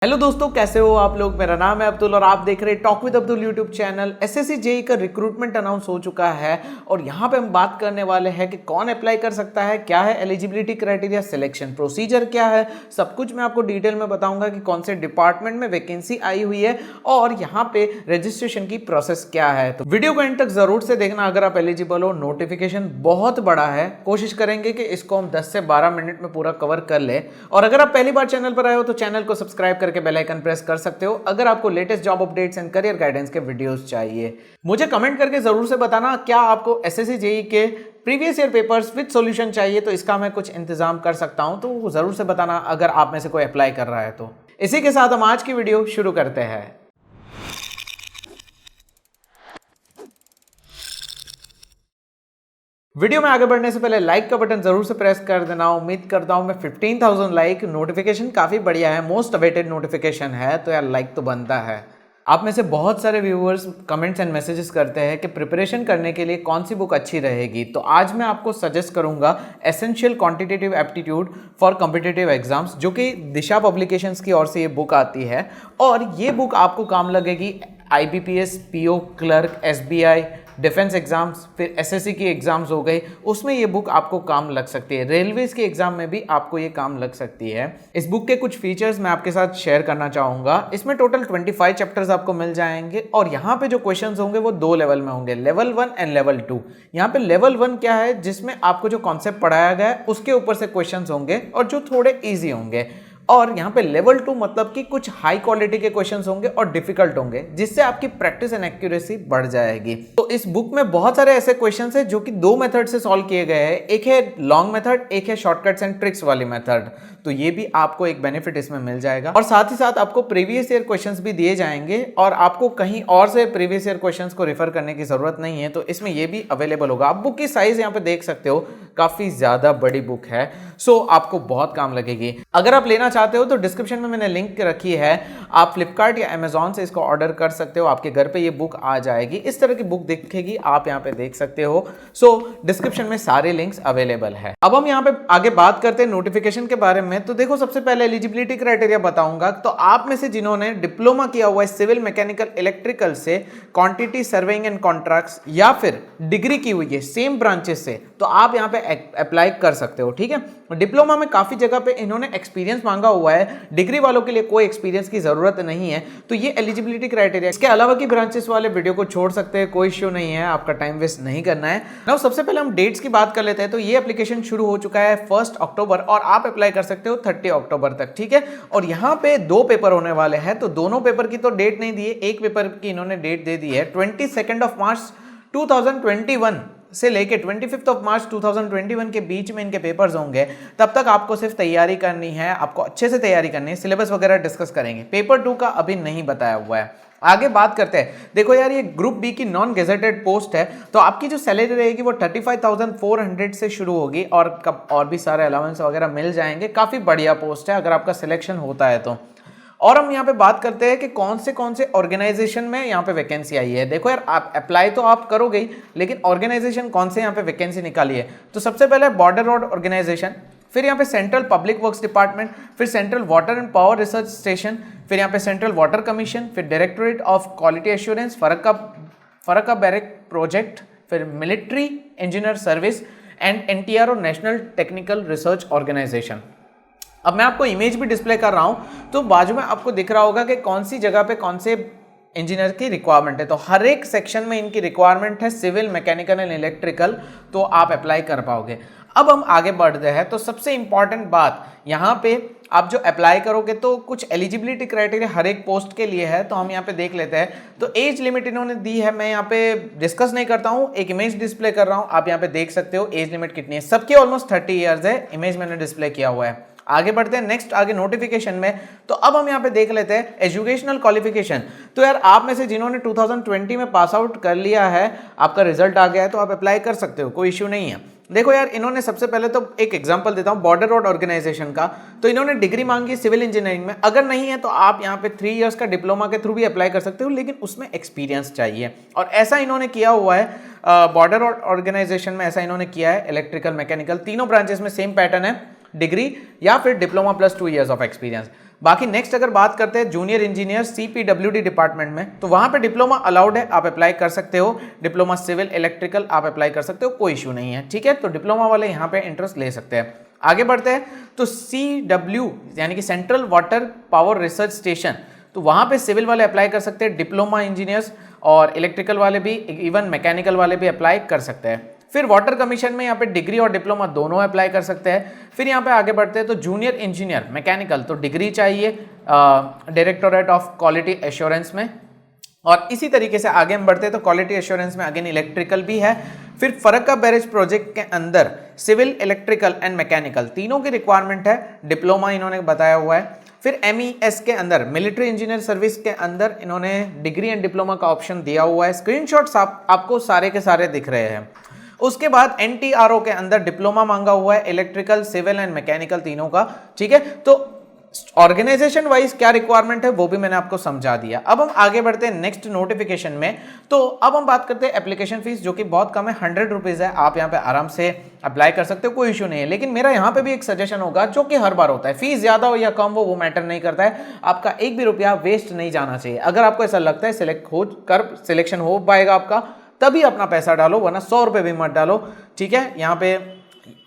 Hello दोस्तों, कैसे हो आप लोग। मेरा नाम है अब्दुल और आप देख रहे हैं talk with Abdul YouTube channel. SSC JE का रिक्रूटमेंट अनाउंस हो चुका है और यहाँ पे हम बात करने वाले हैं कि कौन अप्लाई कर सकता है, क्या है एलिजिबिलिटी क्राइटेरिया, सिलेक्शन प्रोसीजर क्या है, सब कुछ मैं आपको डिटेल में बताऊंगा कि कौन से डिपार्टमेंट में वैकेंसी आई हुई है और यहाँ पे रजिस्ट्रेशन की प्रोसेस क्या है। तो वीडियो को एंड तक जरूर से देखना अगर आप एलिजिबल हो। नोटिफिकेशन बहुत बड़ा है, कोशिश करेंगे कि इसको हम 10 से 12 मिनट में पूरा कवर कर ले। और अगर आप पहली बार चैनल पर आए हो तो चैनल को सब्सक्राइब करके बेल आइकन प्रेस कर सकते हो अगर आपको latest job updates and career guidance के वीडियोस चाहिए। मुझे कमेंट करके जरूर से बताना क्या आपको एसएससी जेई के previous year papers with solution चाहिए, तो इसका मैं कुछ इंतजाम कर सकता हूं, तो जरूर से बताना अगर आप में से कोई अप्लाई कर रहा है तो। इसी के साथ हम आज की वीडियो शुरू करते हैं। वीडियो में आगे बढ़ने से पहले लाइक का बटन जरूर से प्रेस कर देना। उम्मीद करता हूं मैं 15,000 लाइक, नोटिफिकेशन काफी बढ़िया है, मोस्ट अवेटेड नोटिफिकेशन है, तो यार लाइक तो बनता है। आप में से बहुत सारे व्यूअर्स कमेंट्स एंड मैसेजेस करते हैं कि प्रिपरेशन करने के लिए कौन सी बुक अच्छी रहेगी, तो आज मैं आपको सजेस्ट करूंगा essential quantitative aptitude for competitive exams, जो कि दिशा पब्लिकेशंस की ओर से ये बुक आती है और ये बुक आपको काम लगेगी IBPS, PO clerk, SBI, defence exams, फिर एसएससी की एग्जाम्स हो गई, उसमें ये बुक आपको काम लग सकती है। रेलवेज के एग्जाम में भी आपको ये काम लग सकती है। इस बुक के कुछ फीचर्स मैं आपके साथ शेयर करना चाहूंगा। इसमें टोटल 25 चैप्टर्स आपको मिल जाएंगे और यहाँ पे जो क्वेश्चंस होंगे वो 2 लेवल में होंगे, लेवल 1 एंड लेवल 2। यहाँ पे लेवल 1 क्या है, जिसमें आपको जो कॉन्सेप्ट पढ़ाया गया है उसके ऊपर से क्वेश्चंस होंगे और जो थोड़े ईजी होंगे। और यहाँ पे लेवल 2 मतलब कि कुछ हाई क्वालिटी के क्वेश्चंस होंगे और डिफिकल्ट होंगे, जिससे आपकी प्रैक्टिस एंड एक्यूरेसी बढ़ जाएगी। तो इस बुक में बहुत सारे ऐसे क्वेश्चंस हैं जो कि 2 मेथड से सॉल्व किए गए हैं। एक है लॉन्ग मेथड, एक है शॉर्टकट्स एंड ट्रिक्स वाली मेथड। तो ये भी आपको एक बेनिफिट इसमें मिल जाएगा और साथ ही साथ आपको प्रीवियस ईयर क्वेश्चंस भी दिए जाएंगे और आपको कहीं और से प्रीवियस ईयर क्वेश्चंस को रेफर करने की जरूरत नहीं है, तो इसमें ये भी अवेलेबल होगा। आप बुक की साइज यहाँ पे देख सकते हो, काफी ज्यादा बड़ी बुक है, सो आपको बहुत काम लगेगी। अगर आप लेना चाहते हो तो डिस्क्रिप्शन में मैंने लिंक रखी है, आप फ्लिपकार्ट या अमेजॉन से इसको ऑर्डर कर सकते हो, आपके घर पे ये बुक आ जाएगी। इस तरह की बुक दिखेगी, आप यहाँ पे देख सकते हो। सो डिस्क्रिप्शन में सारे लिंक्स अवेलेबल है। अब हम यहाँ पे आगे बात करते हैं नोटिफिकेशन के बारे में। तो देखो, सबसे पहले एलिजिबिलिटी क्राइटेरिया बताऊंगा। तो आप में से जिन्होंने डिप्लोमा किया हुआ है सिविल, मैकेनिकल, इलेक्ट्रिकल से, क्वांटिटी सर्वेइंग एंड कॉन्ट्रैक्ट्स, या फिर डिग्री की हुई है सेम ब्रांचेस से, तो आप यहाँ पे अप्लाई कर सकते हो। ठीक है, डिप्लोमा में काफी जगह पे इन्होंने एक्सपीरियंस मांगा हुआ है, डिग्री वालों के लिए कोई एक्सपीरियंस की जरूरत नहीं है, तो ये एलिजिबिलिटी क्राइटेरिया। इसके अलावा की ब्रांचेस वाले वीडियो को छोड़ सकते हैं, कोई इश्यू नहीं है, आपका टाइम वेस्ट नहीं करना है। नाउ सबसे पहले हम डेट्स की बात कर लेते हैं। तो ये एप्लीकेशन शुरू हो चुका है 1 अक्टूबर और आप अप्लाई कर सकते हो 30 अक्टूबर तक। ठीक है, और यहाँ पे 2 पेपर होने वाले हैं, तो दोनों पेपर की तो डेट नहीं दी है, एक पेपर की इन्होंने डेट दे दी है 22 मार्च 2021 से लेके 25 मार्च 2021 के बीच में इनके पेपर्स होंगे। तब तक आपको सिर्फ तैयारी करनी है, आपको अच्छे से तैयारी करनी है। सिलेबस वगैरह डिस्कस करेंगे। पेपर 2 का अभी नहीं बताया हुआ है। आगे बात करते हैं। देखो यार, ये ग्रुप बी की नॉन गेजेटेड पोस्ट है, तो आपकी जो सैलरी रहेगी वो 35,400 से शुरू होगी और भी सारे अलाउंस वगैरह मिल जाएंगे। काफी बढ़िया पोस्ट है अगर आपका सिलेक्शन होता है तो। और हम यहाँ पे बात करते हैं कि कौन से ऑर्गेनाइजेशन में यहाँ पे वैकेंसी आई है। देखो यार, आप अप्लाई तो आप करोगे ही, लेकिन ऑर्गेनाइजेशन कौन से यहाँ पे वैकेंसी निकाली है। तो सबसे पहले बॉर्डर रोड ऑर्गेनाइजेशन, फिर यहाँ पे सेंट्रल पब्लिक वर्क्स डिपार्टमेंट, फिर central water and power research station, फिर यहाँ पे सेंट्रल वाटर कमीशन, फिर directorate of quality assurance, Farakka barrage project, फिर military engineer service and NTR और नेशनल टेक्निकल रिसर्च ऑर्गेनाइजेशन। अब मैं आपको इमेज भी डिस्प्ले कर रहा हूं, तो बाजू में आपको दिख रहा होगा कि कौन सी जगह पे कौन से इंजीनियर की रिक्वायरमेंट है। तो हर एक सेक्शन में इनकी रिक्वायरमेंट है, सिविल, मैकेनिकल एंड इलेक्ट्रिकल, तो आप अप्लाई कर पाओगे। अब हम आगे बढ़ते हैं। तो सबसे इंपॉर्टेंट बात यहाँ पे, आप जो अप्लाई करोगे तो कुछ एलिजिबिलिटी क्राइटेरिया हर एक पोस्ट के लिए है, तो हम यहाँ पे देख लेते हैं। तो एज लिमिट इन्होंने दी है, मैं यहाँ पे डिस्कस नहीं करता हूँ, एक इमेज डिस्प्ले कर रहा हूँ, आप यहाँ पे देख सकते हो एज लिमिट कितनी है। सबके ऑलमोस्ट 30 ईयर्स है, इमेज मैंने डिस्प्ले किया हुआ है। आगे बढ़ते हैं नेक्स्ट आगे नोटिफिकेशन में। तो अब हम यहाँ पे देख लेते हैं एजुकेशनल क्वालिफिकेशन। तो यार, आप में से जिन्होंने 2020 में पास आउट कर लिया है, आपका रिजल्ट आ गया है, तो आप अप्लाई कर सकते हो, कोई इश्यू नहीं है। देखो यार, इन्होंने सबसे पहले तो एक एग्जांपल देता हूं बॉर्डर रोड ऑर्गेनाइजेशन का। तो इन्होंने डिग्री मांगी सिविल इंजीनियरिंग में, अगर नहीं है तो आप यहाँ पे 3 इयर्स का डिप्लोमा के थ्रू भी अप्लाई कर सकते हो, लेकिन उसमें एक्सपीरियंस चाहिए। और ऐसा इन्होंने किया हुआ है बॉर्डर रोड ऑर्गेनाइजेशन में, ऐसा इन्होंने किया है। इलेक्ट्रिकल, मैकेनिकल तीनों ब्रांचेस में सेम पैटर्न है, डिग्री या फिर diploma plus 2 years of experience. बाकी नेक्स्ट अगर बात करते हैं जूनियर इंजीनियर CPWD डिपार्टमेंट में, तो वहां पे डिप्लोमा अलाउड है, आप अप्लाई कर सकते हो। डिप्लोमा सिविल इलेक्ट्रिकल आप अप्लाई कर सकते हो, कोई इशू नहीं है, ठीक है। तो डिप्लोमा वाले यहाँ पे इंटरेस्ट ले सकते हैं। आगे बढ़ते हैं तो CW यानी कि central water power research station, तो वहां पे सिविल वाले अप्लाई कर सकते हैं, डिप्लोमा इंजीनियर्स और इलेक्ट्रिकल वाले भी, इवन मैकेनिकल वाले भी अप्लाई कर सकते हैं। फिर वाटर कमीशन में यहाँ पे डिग्री और डिप्लोमा दोनों अप्लाई कर सकते हैं। फिर यहाँ पे आगे बढ़ते हैं तो जूनियर इंजीनियर मैकेनिकल, तो डिग्री चाहिए डायरेक्टोरेट ऑफ क्वालिटी एश्योरेंस में। और इसी तरीके से आगे हम बढ़ते हैं तो क्वालिटी एश्योरेंस में अगेन इलेक्ट्रिकल भी है। फिर फरक्का बैरेज प्रोजेक्ट के अंदर सिविल, इलेक्ट्रिकल एंड मैकेनिकल तीनों की रिक्वायरमेंट है, डिप्लोमा इन्होंने बताया हुआ है। फिर MES के अंदर मिलिट्री इंजीनियर सर्विस के अंदर इन्होंने डिग्री एंड डिप्लोमा का ऑप्शन दिया हुआ है। स्क्रीनशॉट्स आपको सारे के सारे दिख रहे हैं। उसके बाद NTRO के अंदर डिप्लोमा मांगा हुआ है, इलेक्ट्रिकल, सिविल एंड मैकेनिकल तीनों का, ठीक है। तो ऑर्गेनाइजेशन वाइज क्या रिक्वायरमेंट है वो भी मैंने आपको समझा दिया। अब हम आगे बढ़ते हैं नेक्स्ट नोटिफिकेशन में। तो अब हम बात करते हैं एप्लीकेशन फीस, जो कि बहुत कम है, 100 रुपीज है। आप यहाँ पे आराम से अप्लाई कर सकते हो, कोई इशू नहीं है। लेकिन मेरा यहाँ पे भी एक सजेशन होगा, जो कि हर बार होता है, फीस ज्यादा हो या कम हो वो मैटर नहीं करता है, आपका एक भी रुपया वेस्ट नहीं जाना चाहिए। अगर आपको ऐसा लगता है सिलेक्शन हो पाएगा आपका, तभी अपना पैसा डालो, वरना 100 रुपये भी मत डालो, ठीक है। यहाँ पे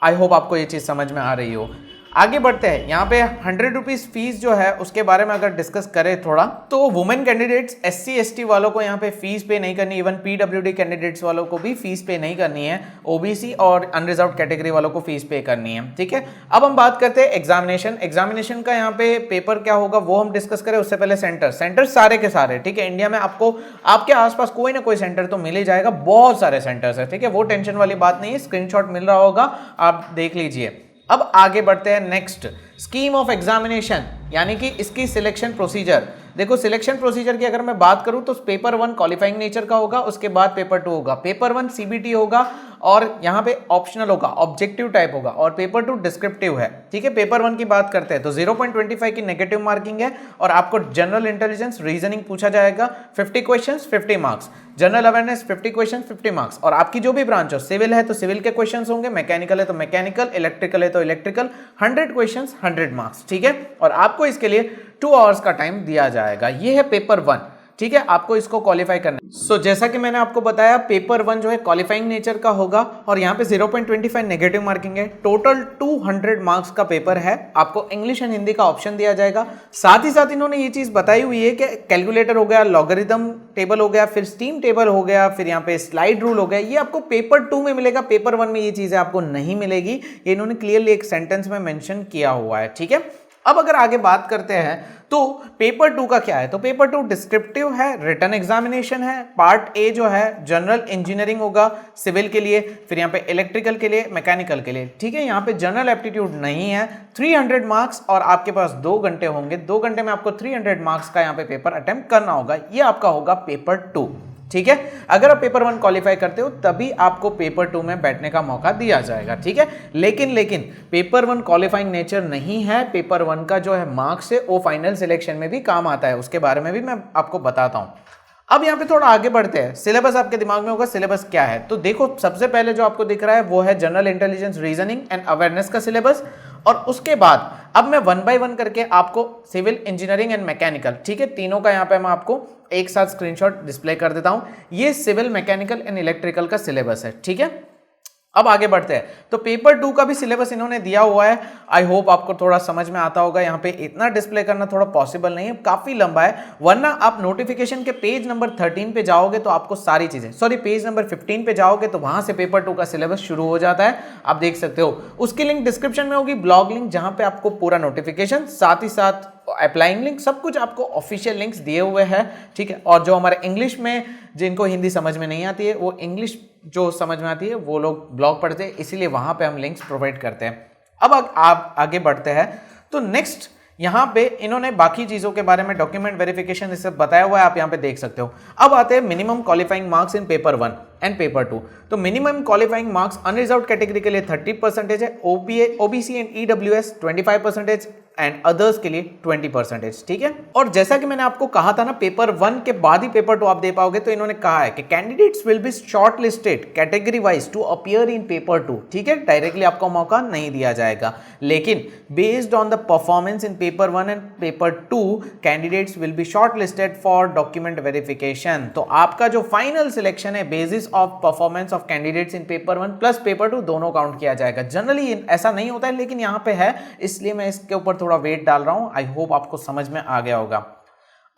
आई होप आपको ये चीज समझ में आ रही हो। आगे बढ़ते हैं, यहाँ पे 100 रुपीज फीस जो है उसके बारे में अगर डिस्कस करें थोड़ा, तो वुमेन कैंडिडेट्स, SC ST वालों को यहाँ पे फीस पे नहीं करनी, इवन PWD कैंडिडेट्स वालों को भी फीस पे नहीं करनी है, OBC और अनरिजर्व्ड कैटेगरी वालों को फीस पे करनी है, ठीक है। अब हम बात करते हैं एग्जामिनेशन का यहाँ पे पेपर क्या होगा वो हम डिस्कस करें उससे पहले सेंटर सारे के सारे, ठीक है। इंडिया में आपको आपके आसपास कोई ना कोई सेंटर तो मिल ही जाएगा, बहुत सारे सेंटर्स है, ठीक है, वो टेंशन वाली बात नहीं है। स्क्रीनशॉट मिल रहा होगा, आप देख लीजिए। अब आगे बढ़ते हैं नेक्स्ट, स्कीम ऑफ एग्जामिनेशन यानी कि इसकी सिलेक्शन प्रोसीजर। देखो सिलेक्शन प्रोसीजर की अगर मैं बात करूं तो पेपर 1 क्वालिफाइंग नेचर का होगा, उसके बाद पेपर 2 होगा, पेपर 1 CBT होगा और यहाँ पे ऑप्शनल होगा, ऑब्जेक्टिव टाइप होगा, और पेपर 2 डिस्क्रिप्टिव है, ठीक है। पेपर 1 की बात करते हैं तो 0.25 की नेगेटिव मार्किंग है और आपको जनरल इंटेलिजेंस रीजनिंग पूछा जाएगा, 50 questions 50 marks, general awareness 50 question 50 marks, और आपकी जो भी ब्रांच हो, सिविल है तो सिविल के क्वेश्चंस होंगे, मैकेनिकल है तो मैकेनिकल, इलेक्ट्रिकल है तो इलेक्ट्रिकल, 100 क्वेश्चंस 100 मार्क्स, ठीक है। और आपको इसके लिए 2 आवर्स का टाइम दिया जाएगा। ये है पेपर 1, ठीक है, आपको इसको क्वालिफाई करना है। सो जैसा कि मैंने आपको बताया पेपर 1 जो है क्वालिफाइंग नेचर का होगा और यहाँ पे 0.25 नेगेटिव मार्किंग है, टोटल 200 मार्क्स का पेपर है। आपको इंग्लिश एंड हिंदी का ऑप्शन दिया जाएगा। साथ ही साथ इन्होंने ये चीज बताई हुई है कि कैलकुलेटर हो गया, लॉगरिथम टेबल हो गया, फिर स्टीम टेबल हो गया, फिर यहाँ पे स्लाइड रूल हो गया, ये आपको पेपर 2 में मिलेगा, पेपर 1 में ये चीजें आपको नहीं मिलेगी। ये इन्होंने क्लियरली एक सेंटेंस में मेंशन किया हुआ है, ठीक है। अब अगर आगे बात करते हैं तो पेपर 2 का क्या है, तो पेपर 2 डिस्क्रिप्टिव है, रिटन एग्जामिनेशन है। पार्ट ए जो है जनरल इंजीनियरिंग होगा सिविल के लिए, फिर यहाँ पे इलेक्ट्रिकल के लिए, मैकेनिकल के लिए, ठीक है। यहाँ पे जनरल एप्टीट्यूड नहीं है, 300 मार्क्स और आपके पास 2 घंटे होंगे, 2 घंटे में आपको 300 मार्क्स का यहाँ पे पेपर अटेम्प्ट करना होगा। ये आपका होगा पेपर 2, ठीक है। अगर आप पेपर 1 क्वालिफाई करते हो तभी आपको पेपर 2 में बैठने का मौका दिया जाएगा, ठीक है। लेकिन पेपर 1 क्वालिफाइंग नेचर नहीं है, पेपर 1 का जो है मार्क्स है वो फाइनल सिलेक्शन में भी काम आता है, उसके बारे में भी मैं आपको बताता हूं। अब यहाँ पे थोड़ा आगे बढ़ते हैं, सिलेबस आपके दिमाग में होगा सिलेबस क्या है, तो देखो सबसे पहले जो आपको दिख रहा है वो है general intelligence, reasoning and awareness का सिलेबस, और उसके बाद अब मैं 1 बाय 1 करके आपको सिविल, इंजीनियरिंग एंड मैकेनिकल, ठीक है, तीनों का यहाँ पे मैं आपको एक साथ स्क्रीनशॉट डिस्प्ले कर देता हूं। ये सिविल, मैकेनिकल एंड इलेक्ट्रिकल का सिलेबस है, ठीक है। अब आगे बढ़ते हैं तो पेपर 2 का भी सिलेबस इन्होंने दिया हुआ है। आई होप आपको थोड़ा समझ में आता होगा, यहाँ पे इतना डिस्प्ले करना थोड़ा पॉसिबल नहीं है, काफी लंबा है, वरना आप नोटिफिकेशन के पेज नंबर 13 पे जाओगे तो आपको सारी चीजें, सॉरी पेज नंबर 15 पे जाओगे तो वहां से पेपर 2 का सिलेबस शुरू हो जाता है, आप देख सकते हो। उसकी लिंक डिस्क्रिप्शन में होगी, ब्लॉग लिंक, जहां पे आपको पूरा नोटिफिकेशन, साथ ही साथ अप्लाइंग लिंक, सब कुछ आपको ऑफिशियल लिंक्स दिए हुए हैं, ठीक है। और जो हमारे इंग्लिश में, जिनको हिंदी समझ में नहीं आती है, वो इंग्लिश जो समझ में आती है वो लोग ब्लॉग पढ़ते हैं, इसीलिए वहां पे हम लिंक्स प्रोवाइड करते हैं। अब आप आगे बढ़ते हैं तो नेक्स्ट यहाँ पे इन्होंने बाकी चीजों के बारे में डॉक्यूमेंट वेरिफिकेशन इससे बताया हुआ है, आप यहाँ पे देख सकते हो। अब आते हैं minimum qualifying marks in paper 1 and paper 2। तो minimum qualifying marks unreserved category के लिए 30% है, OBC and EWS 25%, and others के लिए 20%, ठीक है। और जैसा कि मैंने आपको कहा था ना, पेपर 1 के बाद ही पेपर 2 आप दे पाओगे, तो इन्होंने कहा है कि candidates will be short listed category wise to appear in paper 2, ठीक है। डायरेक्टली आपको मौका नहीं दिया जाएगा, लेकिन based on the performance in paper 1 and paper 2 candidates will be short listed for document verification. तो आपका जो फाइनल सिलेक्शन है basis of performance of candidates in paper 1 plus paper 2 दोनों काउंट किया जाएगा। जनरली ऐसा नहीं होता है, लेकिन यहां पे है, इसलिए मैं इसके ऊपर थोड़ा वेट डाल रहा हूं। आई होप आपको समझ में आ गया होगा।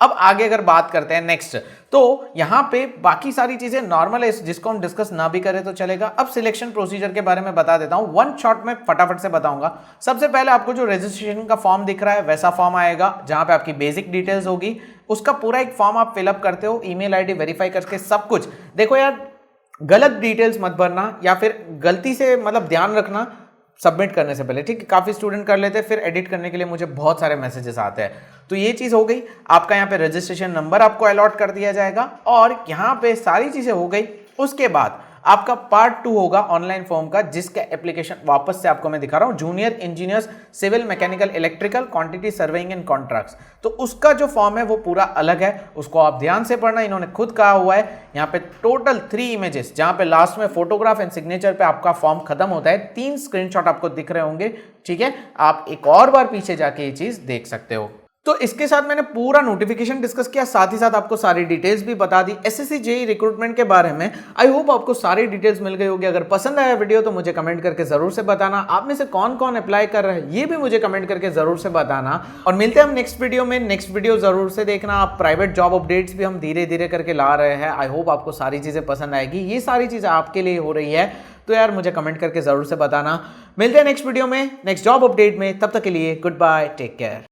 अब आगे अगर बात करते हैं नेक्स्ट, तो यहां पे बाकी सारी चीजें नॉर्मल है, जिसको हम डिस्कस ना भी करें तो चलेगा। अब सिलेक्शन प्रोसीजर के बारे में बता देता हूं, वन शॉट में फटाफट से बताऊंगा। सबसे पहले आपको जो रजिस्ट्रेशन का फॉर्म दिख रहा है वैसा फॉर्म आएगा, जहां पे आपकी बेसिक डिटेल्स होगी। उसका पूरा एक फॉर्म आप फिलअप करते हो, ईमेल आईडी वेरीफाई करके सब कुछ। देखो यार, गलत डिटेल्स मत भरना, या फिर गलती से मतलब ध्यान रखना सबमिट करने से पहले, ठीक है। काफी स्टूडेंट कर लेते हैं, फिर एडिट करने के लिए मुझे बहुत सारे मैसेजेस आते हैं। तो ये चीज हो गई। आपका यहाँ पे रजिस्ट्रेशन नंबर आपको अलॉट कर दिया जाएगा, और यहाँ पे सारी चीजें हो गई। उसके बाद आपका पार्ट 2 होगा ऑनलाइन फॉर्म का, जिसका एप्लीकेशन वापस से आपको मैं दिखा रहा हूं, junior engineers civil mechanical electrical quantity surveying and contracts. तो उसका जो फॉर्म है वो पूरा अलग है, उसको आप ध्यान से पढ़ना। इन्होंने खुद कहा हुआ है यहाँ पे टोटल 3 इमेजेस, जहां पे लास्ट में फोटोग्राफ एंड सिग्नेचर पे आपका फॉर्म खत्म होता है। 3 स्क्रीनशॉट आपको दिख रहे होंगे, ठीक है। आप एक और बार पीछे जाके ये चीज देख सकते हो। तो इसके साथ मैंने पूरा नोटिफिकेशन डिस्कस किया, साथ ही साथ आपको सारी डिटेल्स भी बता दी एसएससी जेईई रिक्रूटमेंट के बारे में। आई होप आपको सारी डिटेल्स मिल गई होगी। अगर पसंद आया वीडियो तो मुझे कमेंट करके जरूर से बताना। आप में से कौन कौन अप्लाई कर रहे हैं ये भी मुझे कमेंट करके जरूर से बताना। और मिलते हैं हम नेक्स्ट वीडियो में। नेक्स्ट वीडियो जरूर से देखना। आप प्राइवेट जॉब अपडेट्स भी हम धीरे धीरे करके ला रहे हैं। आई होप आपको सारी चीजें पसंद आएगी। ये सारी चीजें आपके लिए हो रही है, तो यार मुझे कमेंट करके जरूर से बताना। मिलते हैं नेक्स्ट वीडियो में, नेक्स्ट जॉब अपडेट में। तब तक के लिए गुड बाय, टेक केयर।